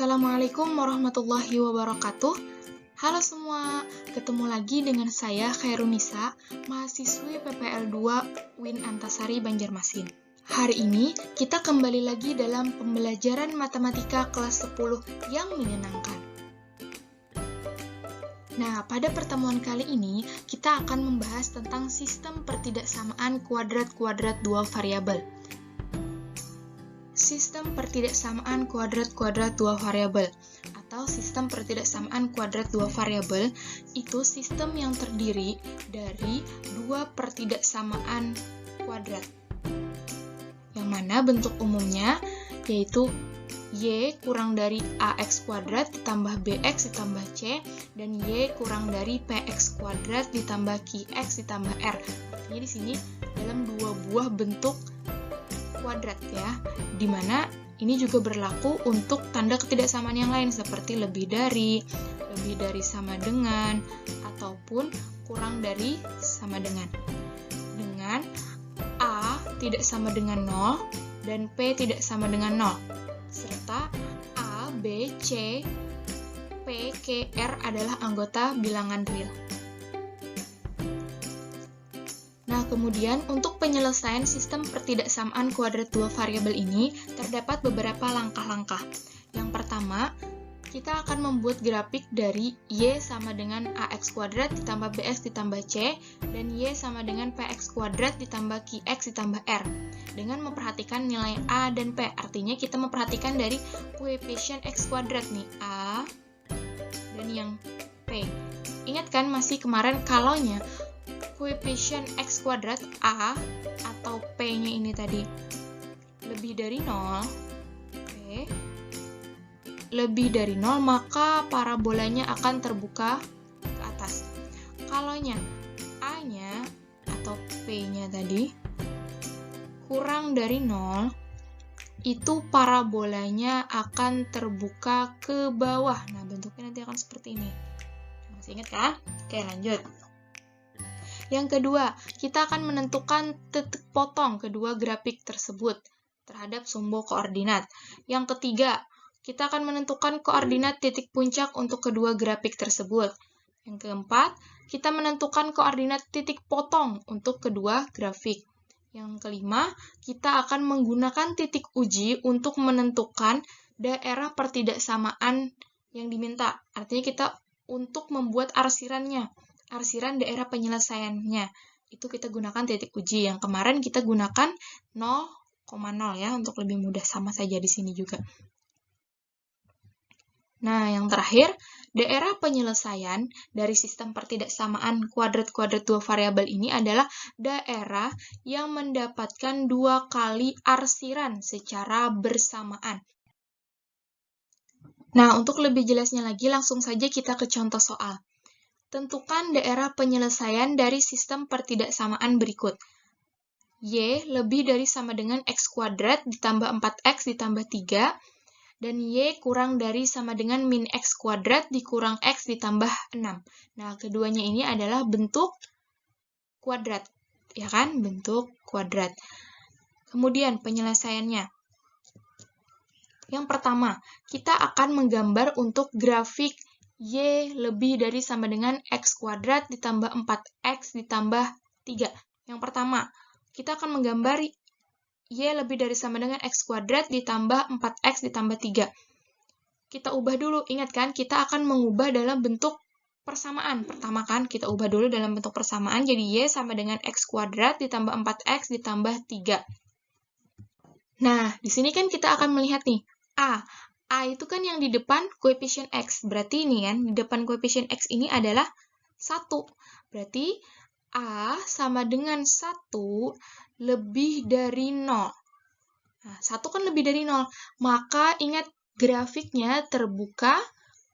Assalamualaikum warahmatullahi wabarakatuh. Halo semua, ketemu lagi dengan saya Khairunisa, mahasiswi PPL 2 UIN Antasari Banjarmasin. Hari ini kita kembali lagi dalam pembelajaran matematika kelas 10 yang menyenangkan. Nah, pada pertemuan kali ini kita akan membahas tentang sistem pertidaksamaan kuadrat-kuadrat dua variabel. Sistem pertidaksamaan kuadrat-kuadrat dua variabel atau sistem pertidaksamaan kuadrat dua variabel itu sistem yang terdiri dari dua pertidaksamaan kuadrat. Yang mana bentuk umumnya yaitu Y kurang dari AX kuadrat ditambah BX ditambah C dan Y kurang dari PX kuadrat ditambah QX ditambah R. Artinya di sini dalam dua buah bentuk kuadrat ya, dimana ini juga berlaku untuk tanda ketidaksamaan yang lain seperti lebih dari sama dengan, ataupun kurang dari sama dengan. Dengan A tidak sama dengan 0 dan P tidak sama dengan 0, serta A, B, C, P, Q, R adalah anggota bilangan real. Nah, kemudian untuk penyelesaian sistem pertidaksamaan kuadrat dua variabel ini terdapat beberapa langkah-langkah. Yang pertama, kita akan membuat grafik dari Y sama dengan AX kuadrat ditambah BX ditambah C dan Y sama dengan PX kuadrat ditambah QX ditambah R dengan memperhatikan nilai A dan P. Artinya kita memperhatikan dari koefisien X kuadrat nih, A dan yang P. Ingat kan masih kemarin kalaunya koefisien X kuadrat A atau P-nya ini tadi lebih dari 0, P lebih dari 0, maka parabolanya akan terbuka ke atas. Kalaunya A-nya atau P-nya tadi kurang dari 0, itu parabolanya akan terbuka ke bawah. Nah, bentuknya nanti akan seperti ini. Masih ingat kan? Oke, lanjut. Yang kedua, kita akan menentukan titik potong kedua grafik tersebut terhadap sumbu koordinat. Yang ketiga, kita akan menentukan koordinat titik puncak untuk kedua grafik tersebut. Yang keempat, kita menentukan koordinat titik potong untuk kedua grafik. Yang kelima, kita akan menggunakan titik uji untuk menentukan daerah pertidaksamaan yang diminta. Artinya kita untuk membuat arsirannya. Arsiran daerah penyelesaiannya itu kita gunakan titik uji. Yang kemarin kita gunakan 0,0 ya, untuk lebih mudah, sama saja di sini juga. Nah, yang terakhir, daerah penyelesaian dari sistem pertidaksamaan kuadrat-kuadrat dua variabel ini adalah daerah yang mendapatkan dua kali arsiran secara bersamaan. Nah, untuk lebih jelasnya lagi, langsung saja kita ke contoh soal. Tentukan daerah penyelesaian dari sistem pertidaksamaan berikut. Y lebih dari sama dengan X kuadrat ditambah 4X ditambah 3, dan Y kurang dari sama dengan min X kuadrat dikurang X ditambah 6. Nah, keduanya ini adalah bentuk kuadrat, ya kan? Bentuk kuadrat. Kemudian penyelesaiannya. Yang pertama, kita akan menggambar untuk grafik Y lebih dari sama dengan X kuadrat ditambah 4X ditambah 3. Yang pertama, kita akan menggambar Y lebih dari sama dengan X kuadrat ditambah 4X ditambah 3. Kita ubah dulu, ingat kan? Kita akan mengubah dalam bentuk persamaan. Pertama kan, kita ubah dulu dalam bentuk persamaan, jadi Y sama dengan X kuadrat ditambah 4X ditambah 3. Nah, di sini kan kita akan melihat nih, A itu kan yang di depan koefisien X. Berarti ini kan, di depan koefisien X ini adalah 1. Berarti A sama dengan 1 lebih dari 0. Nah, 1 kan lebih dari 0. Maka ingat grafiknya terbuka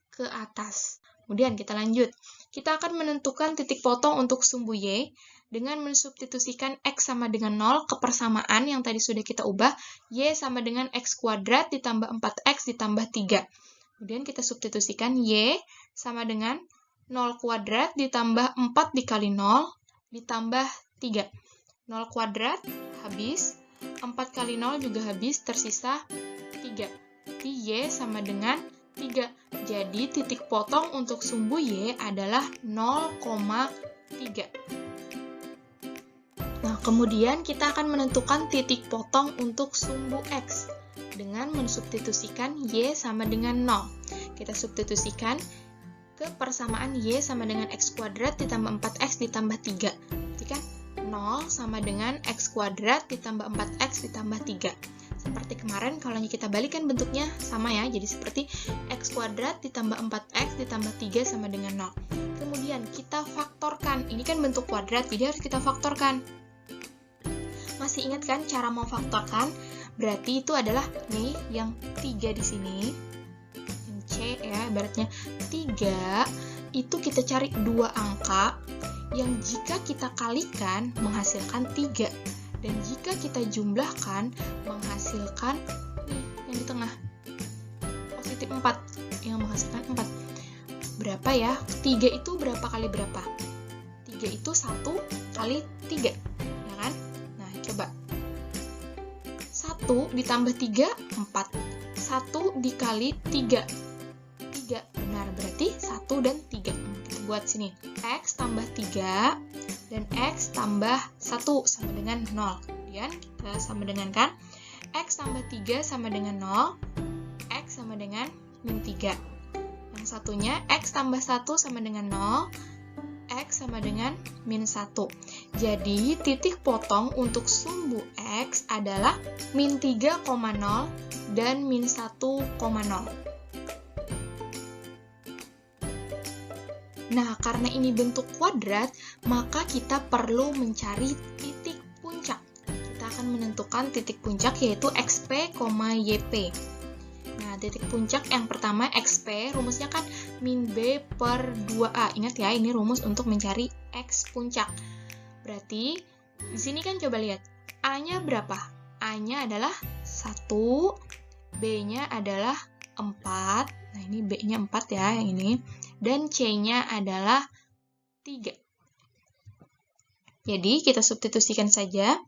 ke atas. Kemudian kita lanjut. Kita akan menentukan titik potong untuk sumbu Y dengan mensubstitusikan X sama dengan 0 ke persamaan yang tadi sudah kita ubah, Y sama dengan X kuadrat ditambah 4X ditambah 3. Kemudian kita substitusikan Y sama dengan 0 kuadrat ditambah 4 dikali 0 ditambah 3. 0 kuadrat habis, 4 kali 0 juga habis, tersisa 3. Y sama dengan 3. Jadi titik potong untuk sumbu Y adalah 0,3. Nah, kemudian kita akan menentukan titik potong untuk sumbu X dengan mensubstitusikan Y sama dengan 0. Kita substitusikan ke persamaan Y sama dengan X kuadrat ditambah 4X ditambah 3. Berarti kan 0 sama dengan X kuadrat ditambah 4X ditambah 3. Seperti kemarin, kalau kita balikan bentuknya sama ya, jadi seperti X kuadrat ditambah 4X ditambah 3 sama dengan 0. Kemudian kita faktorkan, ini kan bentuk kuadrat, jadi harus kita faktorkan. Masih ingat kan cara memfaktorkan? Berarti itu adalah nih yang 3 di sini. Yang C ya, ibaratnya 3 itu kita cari 2 angka yang jika kita kalikan menghasilkan 3. Dan jika kita jumlahkan menghasilkan nih yang di tengah positif 4 yang menghasilkan 4. Berapa ya? 3 itu berapa kali berapa? 3 itu 1 kali 3, ya kan? Nah, coba 1 ditambah 3, 4. 1 dikali 3, 3. Benar, berarti 1 dan 3. Kita buat sini. X tambah 3 dan X tambah 1 sama dengan 0. Kemudian kita sama dengan kan? X tambah 3 sama dengan 0, X sama dengan min 3. Yang satunya X tambah 1 sama dengan 0, X sama dengan min 1. Jadi, titik potong untuk sumbu X adalah min 3,0 dan min 1,0. Nah, karena ini bentuk kuadrat, maka kita perlu mencari titik puncak. Kita akan menentukan titik puncak yaitu XP, YP. Nah, titik puncak yang pertama XP, rumusnya kan min B per 2A. Ingat ya, ini rumus untuk mencari X puncak. Berarti, di sini kan coba lihat, A-nya berapa? A-nya adalah 1, B-nya adalah 4. Nah, ini B-nya 4 ya, yang ini. Dan C-nya adalah 3. Jadi, kita substitusikan saja.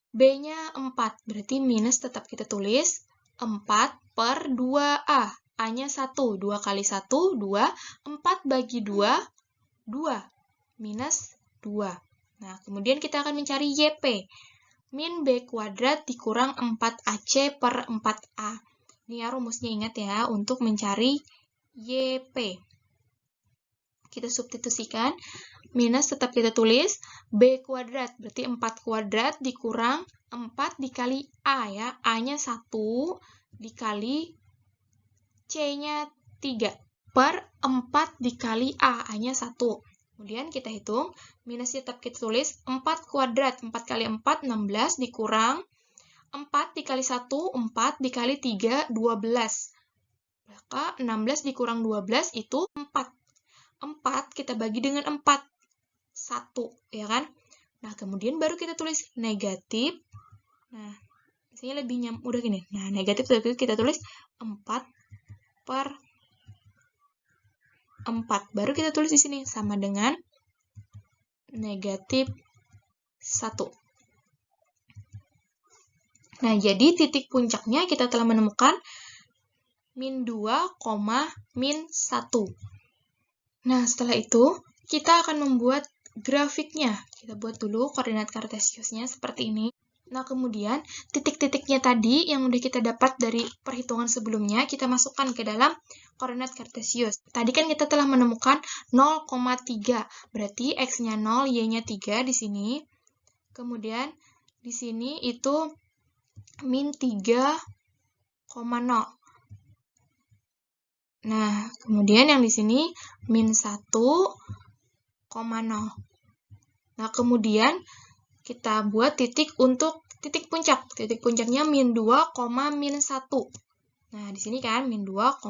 B-nya 4, berarti minus tetap kita tulis 4 per 2A. A-nya 1, 2 kali 1, 2. 4 bagi 2, 2. Minus 2. Nah, kemudian kita akan mencari YP. Min B kuadrat dikurang 4AC per 4A. Ini ya rumusnya, ingat ya, untuk mencari YP. Kita substitusikan, minus tetap kita tulis, B kuadrat, berarti 4 kuadrat dikurang 4 dikali A ya, A-nya 1 dikali C-nya 3, per 4 dikali A, A-nya 1. Kemudian kita hitung, minus tetap kita tulis, 4 kuadrat, 4 kali 4, 16, dikurang 4 dikali 1, 4 dikali 3, 12. Maka 16 dikurang 12 itu 4. 4 kita bagi dengan 4. 1, ya kan? Nah, kemudian baru kita tulis negatif. Nah, biasanya lebih udah gini. Nah, negatif kita tulis 4 per 4. Baru kita tulis di sini sama dengan negatif 1. Nah, jadi titik puncaknya kita telah menemukan min 2, min 1. Nah, setelah itu, kita akan membuat grafiknya. Kita buat dulu koordinat kartesiusnya seperti ini. Nah, kemudian titik-titiknya tadi yang udah kita dapat dari perhitungan sebelumnya, kita masukkan ke dalam koordinat kartesius. Tadi kan kita telah menemukan 0,3. Berarti X-nya 0, Y-nya 3 di sini. Kemudian di sini itu min 3,0. Nah, kemudian yang di sini min 1,0. Nah, kemudian kita buat titik untuk titik puncak. Titik puncaknya min 2, min 1. Nah, di sini kan min 2,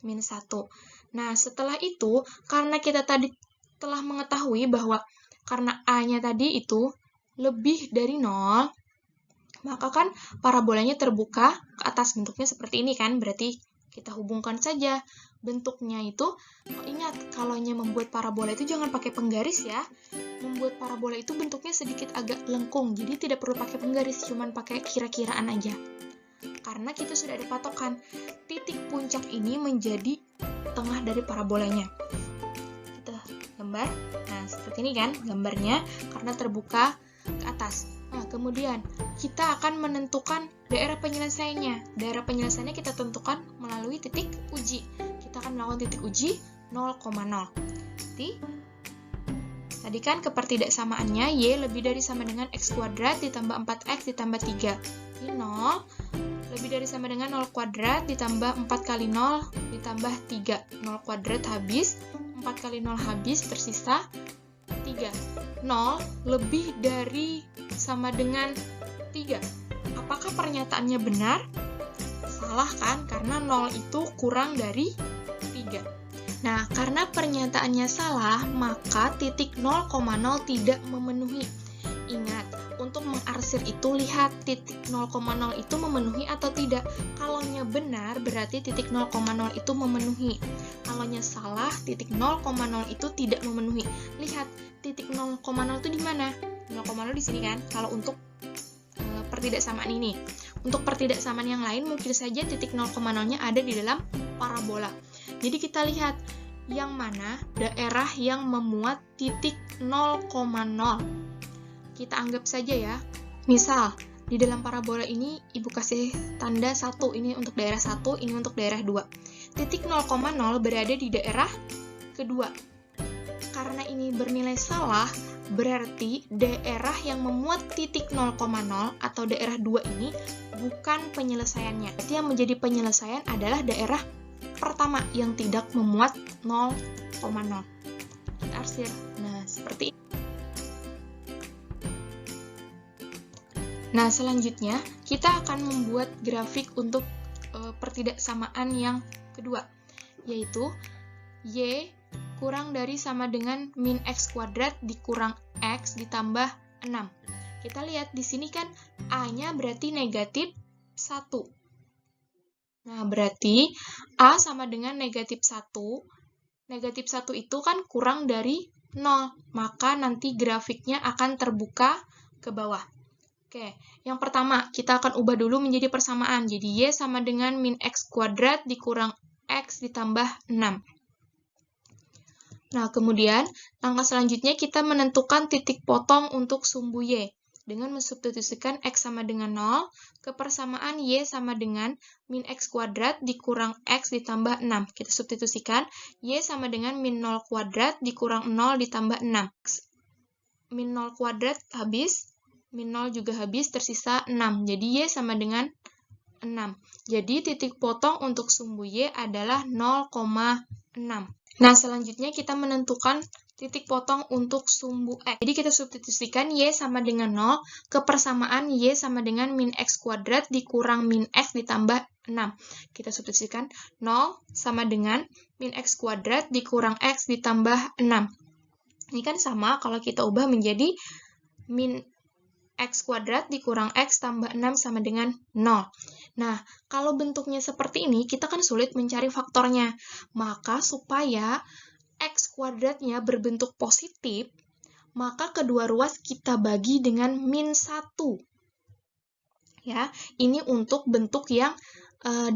min 1. Nah, setelah itu, karena kita tadi telah mengetahui bahwa karena A-nya tadi itu lebih dari 0, maka kan parabolanya terbuka ke atas, bentuknya seperti ini kan, berarti kita hubungkan saja bentuknya itu. Ingat, kalau hanya membuat parabola itu jangan pakai penggaris ya. Membuat parabola itu bentuknya sedikit agak lengkung, jadi tidak perlu pakai penggaris, cuman pakai kira-kiraan aja. Karena kita sudah ada patokan. Titik puncak ini menjadi tengah dari parabolanya. Kita gambar. Nah, seperti ini kan gambarnya karena terbuka ke atas. Nah, kemudian kita akan menentukan daerah penyelesaiannya. Daerah penyelesaiannya kita tentukan melalui titik uji. Kita akan melakukan titik uji 0,0. Tadi kan kepertidaksamaannya Y lebih dari sama dengan X kuadrat ditambah 4X ditambah 3. Ini 0 lebih dari sama dengan 0 kuadrat ditambah 4 kali 0 ditambah 3. 0 kuadrat habis, 4 kali 0 habis, tersisa 3. 0 lebih dari sama dengan 3. Apakah pernyataannya benar? Salah kan? Karena 0 itu kurang dari 3. Nah, karena pernyataannya salah, maka titik 0,0 tidak memenuhi. Ingat, untuk mengarsir itu lihat titik 0,0 itu memenuhi atau tidak. Kalaunya benar, berarti titik 0,0 itu memenuhi. Kalaunya salah, titik 0,0 itu tidak memenuhi. Lihat, titik 0,0 itu di mana? 0,0 di sini kan, kalau untuk pertidaksamaan ini. Untuk pertidaksamaan yang lain, mungkin saja titik 0,0-nya ada di dalam parabola. Jadi kita lihat yang mana daerah yang memuat titik 0,0. Kita anggap saja ya. Misal, di dalam parabola ini Ibu kasih tanda 1, ini untuk daerah 1, ini untuk daerah 2. Titik 0,0 berada di daerah kedua. Karena ini bernilai salah, berarti daerah yang memuat titik 0,0 atau daerah 2 ini bukan penyelesaiannya. Berarti yang menjadi penyelesaian adalah daerah pertama yang tidak memuat 0,0. Kita arsir. Nah, seperti ini. Nah, selanjutnya kita akan membuat grafik untuk pertidaksamaan yang kedua, yaitu Y kurang dari sama dengan min X kuadrat dikurang X ditambah 6. Kita lihat di sini kan A-nya berarti negatif 1. Nah, berarti A sama dengan negatif 1. Negatif 1 itu kan kurang dari 0, maka nanti grafiknya akan terbuka ke bawah. Oke, yang pertama, kita akan ubah dulu menjadi persamaan. Jadi, Y sama dengan min X kuadrat dikurang X ditambah 6. Nah, kemudian, langkah selanjutnya kita menentukan titik potong untuk sumbu Y. Dengan mensubstitusikan X sama dengan 0 ke persamaan Y sama dengan min X kuadrat dikurang X ditambah 6. Kita substitusikan Y sama dengan min 0 kuadrat dikurang 0 ditambah 6. Min 0 kuadrat habis, min 0 juga habis, tersisa 6. Jadi Y sama dengan 6. Jadi titik potong untuk sumbu Y adalah 0,6. Nah, selanjutnya kita menentukan titik potong untuk sumbu X. Jadi kita substitusikan Y sama dengan 0 ke persamaan Y sama dengan min X kuadrat dikurang min X ditambah 6. Kita substitusikan 0 sama dengan min X kuadrat dikurang X ditambah 6. Ini kan sama kalau kita ubah menjadi min X kuadrat dikurang X tambah 6 sama dengan 0. Nah, kalau bentuknya seperti ini, kita kan sulit mencari faktornya. Maka supaya X kuadratnya berbentuk positif, maka kedua ruas kita bagi dengan min 1. Ya, ini untuk bentuk yang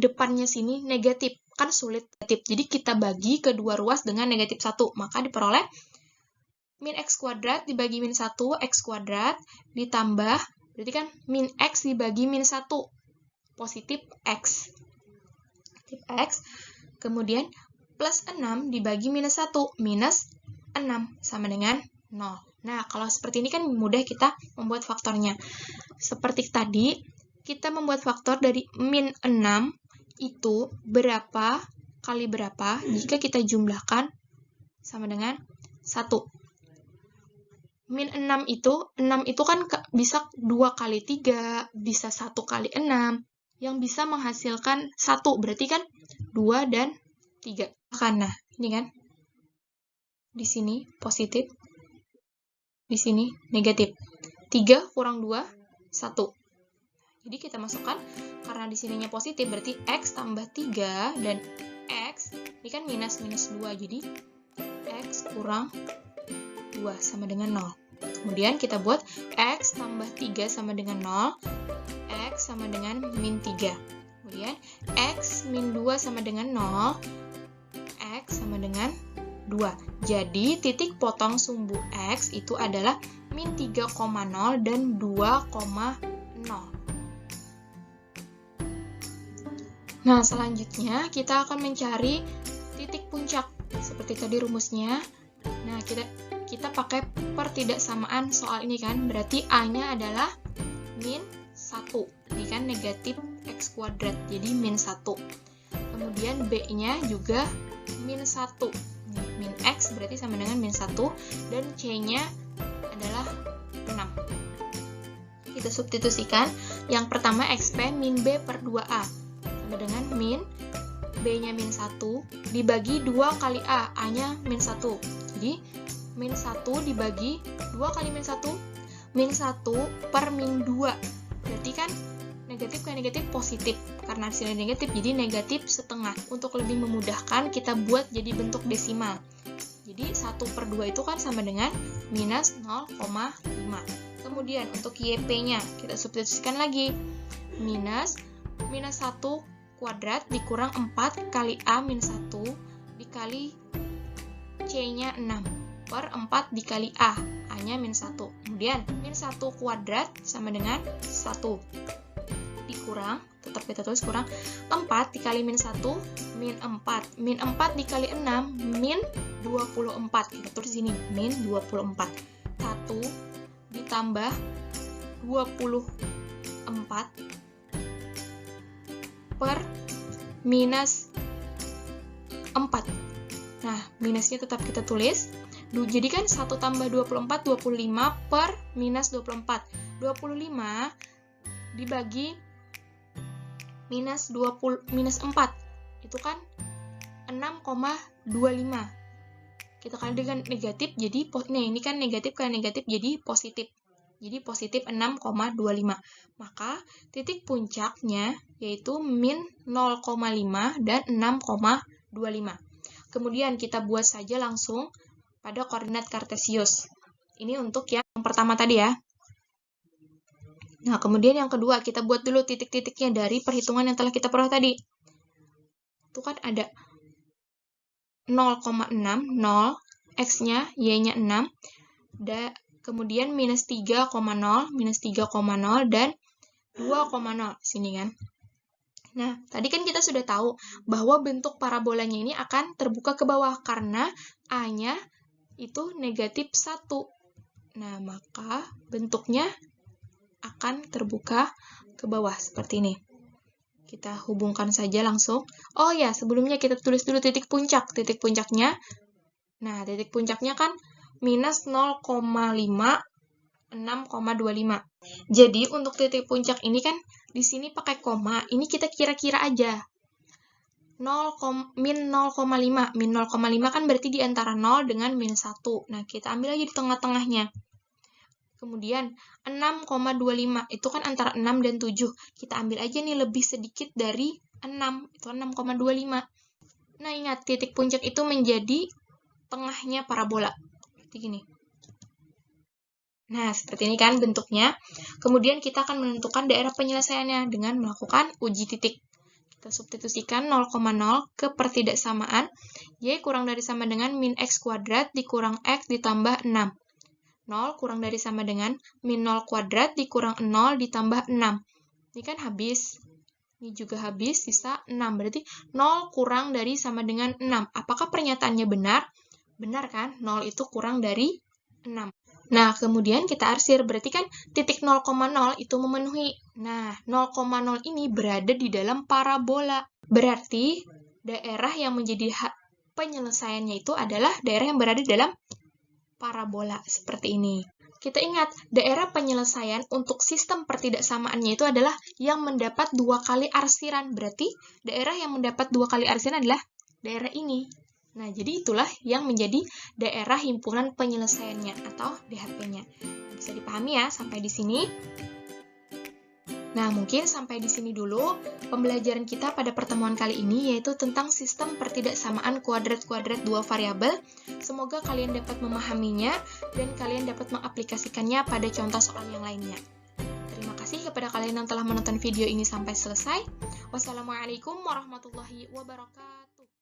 depannya sini negatif. Kan sulit negatif. Jadi kita bagi kedua ruas dengan negatif 1. Maka diperoleh min X kuadrat dibagi min 1, X kuadrat, ditambah, berarti kan min X dibagi min 1, positif X. Positif X, kemudian plus 6 dibagi minus 1, minus 6, sama dengan 0. Nah, kalau seperti ini kan mudah kita membuat faktornya. Seperti tadi, kita membuat faktor dari min 6 itu berapa kali berapa jika kita jumlahkan sama dengan 1. Min 6 itu kan bisa 2 kali 3, bisa 1 kali 6, yang bisa menghasilkan 1, berarti kan 2 dan 3. Nah, ini kan, di sini positif, di sini negatif. 3 kurang 2, 1. Jadi kita masukkan, karena di sininya positif, berarti X tambah 3, dan X, ini kan minus 2, jadi X kurang 2 sama dengan 0. Kemudian kita buat X tambah 3 sama dengan 0, X sama dengan min 3. Kemudian X min 2 sama dengan 0, X sama dengan 2. Jadi, titik potong sumbu X itu adalah min 3,0 dan 2,0. Nah, selanjutnya kita akan mencari titik puncak. Seperti tadi rumusnya. Nah, kita pakai pertidaksamaan soal ini kan. Berarti A-nya adalah min 1. Ini kan negatif X kuadrat, jadi min 1. Kemudian B-nya juga min 1. Min X berarti sama dengan min 1. Dan C-nya adalah 6. Kita substitusikan. Yang pertama XP min B per 2A. Sama dengan min B-nya min 1 dibagi 2 kali A, A-nya min 1. Jadi, min 1 dibagi 2 kali min 1, min 1 per min 2. Berarti kan negatif kali negatif positif. Karena hasilnya negatif, jadi negatif setengah. Untuk lebih memudahkan, kita buat jadi bentuk desimal. Jadi, 1 per 2 itu kan sama dengan minus 0,5. Kemudian, untuk YP-nya, kita substitusikan lagi. Minus 1 kuadrat dikurang 4 kali A min 1 dikali C-nya 6 per 4 dikali A, A-nya min 1. Kemudian, min 1 kuadrat sama dengan 1 dikurang, tetap kita tulis kurang, 4 dikali min 1, min 4. Min 4 dikali 6, min 24. Kita tulis sini, min 24. 1 ditambah 24 per minus 4. Nah, minusnya tetap kita tulis. Jadi kan 1 tambah 24, 25 per minus 24. 25 dibagi minus 4. Itu kan 6,25. Kita kali dengan negatif, jadi ini kan negatif kali negatif, jadi positif. Jadi positif 6,25. Maka titik puncaknya yaitu min 0,5 dan 6,25. Kemudian kita buat saja langsung pada koordinat kartesius. Ini untuk yang pertama tadi ya. Nah, kemudian yang kedua, kita buat dulu titik-titiknya dari perhitungan yang telah kita peroleh tadi. Itu kan ada 0,6, 0, X-nya, Y-nya 6, kemudian minus 3,0, dan 2,0 sini kan. Nah, tadi kan kita sudah tahu bahwa bentuk parabolanya ini akan terbuka ke bawah karena A-nya itu negatif 1. Nah, maka bentuknya akan terbuka ke bawah seperti ini. Kita hubungkan saja langsung. Oh ya, sebelumnya kita tulis dulu titik puncak. Titik puncaknya, nah titik puncaknya kan minus 0,5, 6,25. Jadi, untuk titik puncak ini kan di sini pakai koma. Ini kita kira-kira aja. Min 0,5. Min 0,5 kan berarti di antara 0 dengan min 1. Nah, kita ambil aja di tengah-tengahnya. Kemudian, 6,25. Itu kan antara 6 dan 7. Kita ambil aja nih lebih sedikit dari 6. Itu 6,25. Nah, ingat, titik puncak itu menjadi tengahnya parabola. Gini. Nah, seperti ini kan bentuknya. Kemudian kita akan menentukan daerah penyelesaiannya dengan melakukan uji titik. Kita substitusikan 0,0 ke pertidaksamaan. Y kurang dari sama dengan min X kuadrat dikurang X ditambah 6. 0 kurang dari sama dengan min 0 kuadrat dikurang 0 ditambah 6. Ini kan habis. Ini juga habis, sisa 6. Berarti 0 kurang dari sama dengan 6. Apakah pernyataannya benar? Benar kan? 0 itu kurang dari 6. Nah, kemudian kita arsir. Berarti kan titik 0,0 itu memenuhi. Nah, 0,0 ini berada di dalam parabola. Berarti daerah yang menjadi penyelesaiannya itu adalah daerah yang berada di dalam parabola. Seperti ini. Kita ingat, daerah penyelesaian untuk sistem pertidaksamaannya itu adalah yang mendapat 2 kali arsiran. Berarti daerah yang mendapat 2 kali arsiran adalah daerah ini. Nah, jadi itulah yang menjadi daerah himpunan penyelesaiannya atau DHP-nya. Bisa dipahami ya sampai di sini. Nah, mungkin sampai di sini dulu pembelajaran kita pada pertemuan kali ini, yaitu tentang sistem pertidaksamaan kuadrat-kuadrat 2 variabel. Semoga kalian dapat memahaminya dan kalian dapat mengaplikasikannya pada contoh soal yang lainnya. Terima kasih kepada kalian yang telah menonton video ini sampai selesai. Wassalamualaikum warahmatullahi wabarakatuh.